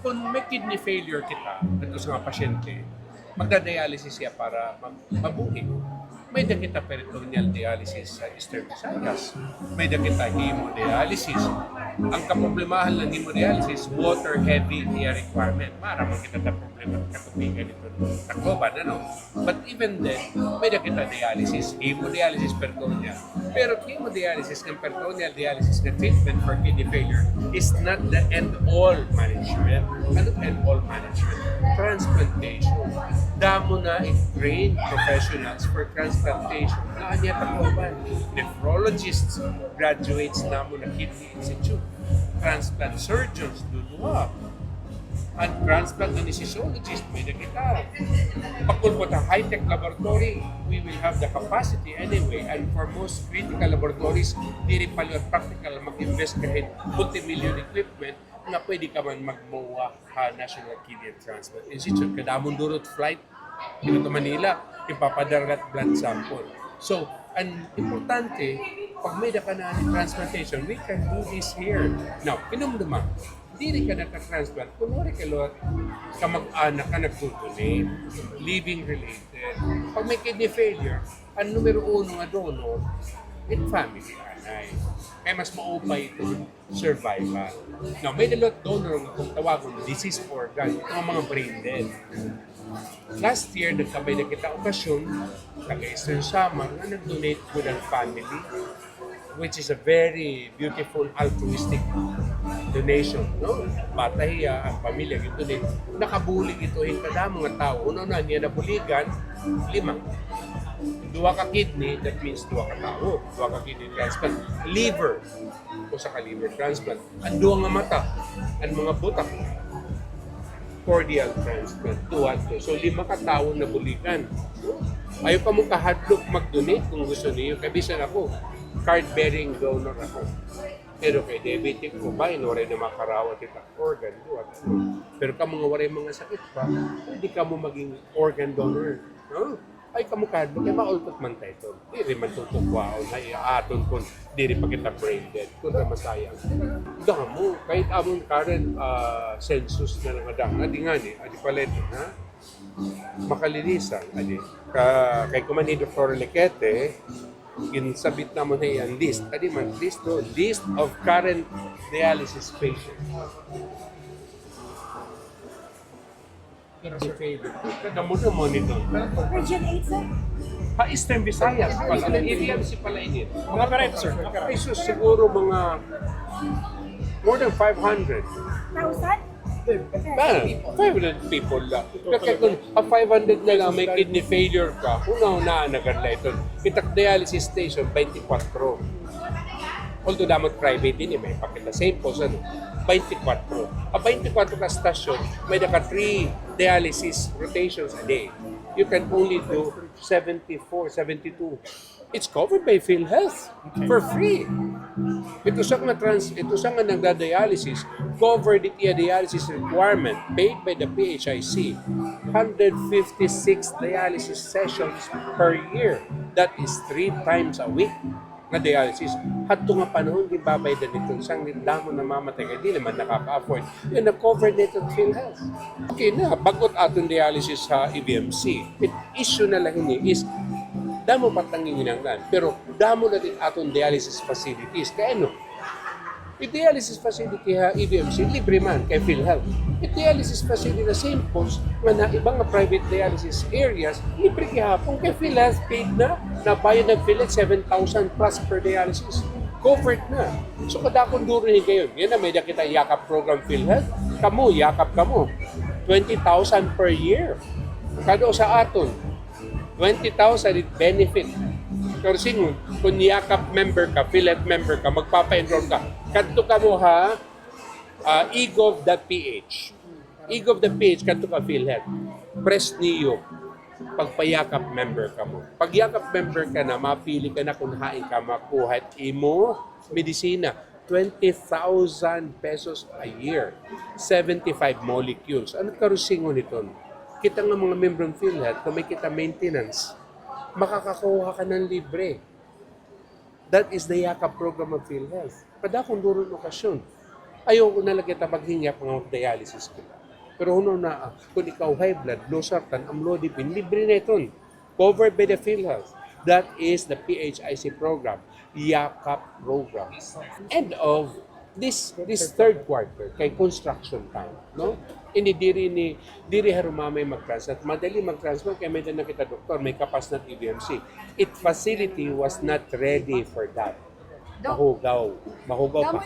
kung may kidney failure kita, ito sa mga pasyente, magda-dialysis siya para mabuhi. May dakita peritoneal dialysis sa Eastern Visayas. May dakita hemodialysis. Ang kaproblemahan ng hemodialysis, water-heavy niya requirement. Maramang kita na problema ng katubigan ito. Takloban, ano? But even then, may dakita dialysis, hemodialysis peritoneal. Pero hemodialysis and peritoneal dialysis na treatment for kidney failure is not the end-all management. Ano end-all management? Transplantation. Damo na i-train professionals for transplantation. Naanya takloban. Nephrologists, graduates na mo na Kidney Institute. Transplant surgeons, dunwa. At transplant anesthesiologists, may nakita. Pagkul mo ta high-tech laboratory, we will have the capacity anyway. And for most critical laboratories, di rin pala practical mag-invest kahit multi-million equipment na pwede ka man mag-MOA National Kidney Transplant Institute. Kadamon durot flight, dito to Manila, ipapadarat blood sample. So, ang importante, pag may dakanaan transplantation, we can do this here. Now, kinumduma, di rin ka nagka-transplant, kunwari ka lot, kamag-anak ka nagtutunay, living related. Pag may kidney failure, ang numero uno nga donor, it family anay. Kaya mas maupay ito, survival. Now, may dalawang donor kung tawagon, disease organ, ito ang mga brain dead. Last year, nagkabay na kita okasyon, taga-Eastern Samar, na nag-donate ko ng family, which is a very beautiful altruistic donation. No? Batahiya, ang pamilya, yung donate. Nakabulig ito, kada mga tao. Una na, niya nabuligan, 5. 2 ka kidney, that means 2 ka tao. 2 ka kidney transplant. Liver, o sa liver transplant. Ang 2 nga mata, ang mga butak. Cordial transplant, 2. So 5 ka tao na bulikan. Ayaw pa mong kahadlok mag-donate kung gusto niyo. Kabisan ako, card-bearing donor ako. Pero kay diabetic ko ba, inuray na makarawat kita organ, duwag. Pero ka mga waray mga sakit pa, hindi ka mo maging organ donor. No? Ay kamukadlo, kaya maultot man tayo. Di rin man tutukwaon, na iaaton kung di rin pa kita brain dead. Kung naman sayang. Daka mo, kahit among current census na nangadang, adi nga ni, adi pala ito, ha? Makalinisan, adi. Kay Kumani Dr. Lequete, ginsabit na mo na yan list. Adi man, list of current dialysis patients. Kidney failure. Kada mo na monitor. Region 8, sir? Eastern Visayas pala. EVMC pala ini. Mga pera ito, sir. Ay, so siguro mga more than 500. 500 people lang. Kasi kung 500 na lang may kidney failure ka, una-una nagadla ito. Itak dialysis station, 24. Although damat private din, may pakita. Same po sa 24. 24 ka stasyon, may naka 3 dialysis rotations a day. You can only do 74, 72. It's covered by PhilHealth for free. Ito sa nga nagda-dialysis, covered it dialysis requirement paid by the PHIC. 156 dialysis sessions per year. That is 3 times a week na dialysis. Hadto nga panahon, di babaydan nito. Isang damo na mamatay kaya di naman nakaka-afford. Yan, na-cover nito at PhilHealth. Okay na, bagot atong dialysis sa EVMC. Issue na lang ini is, damo patangin ginanglan. Pero damo na din atong dialysis facilities. Kaya ano? I-dialysis facility ha, EVMC, libre man kay PhilHealth. I-dialysis facility na same post na ibang private dialysis areas, libre kihapon kay PhilHealth paid na, nabayad ng PhilHealth 7,000 plus per dialysis. Covered na. So kada kung duro ni kayo, yan na may nakita yakap program PhilHealth, kamo, yakap kamo. 20,000 per year. Kada sa aton, 20,000 it benefit. Pero singon, kung yakap member ka, PhilHealth member ka, magpapa-enroll ka, kanto ka mo ha, egov.ph. Egov.ph, kanto ka PhilHealth. Press niyo, pagpayakap member ka mo. Pag yakap member ka na, mapili ka na kung hain ka, makuha imo, medisina, 20,000 pesos a year. 75 molecules. Ano karusingon ito? Kita nga mga member ng PhilHealth, kung may kita maintenance, makakakuha ka ng libre. That is the yakap program of PhilHealth. Pada kung duro ng okasyon, ayaw ko nalagyan ta paghinga pang dialysis kita. Pero huno na, kung ikaw high blood, low sartan, amlodipine, libre na ito. Covered by the PhilHealth. That is the PHIC program, YAKAP program. End of this third quarter, kay construction time, no? Ini diri harumamay mag-transplant. Madali mag-transplant kay may na kita doktor, may kapas na EVMC. It facility was not ready for that. Mahugaw pa.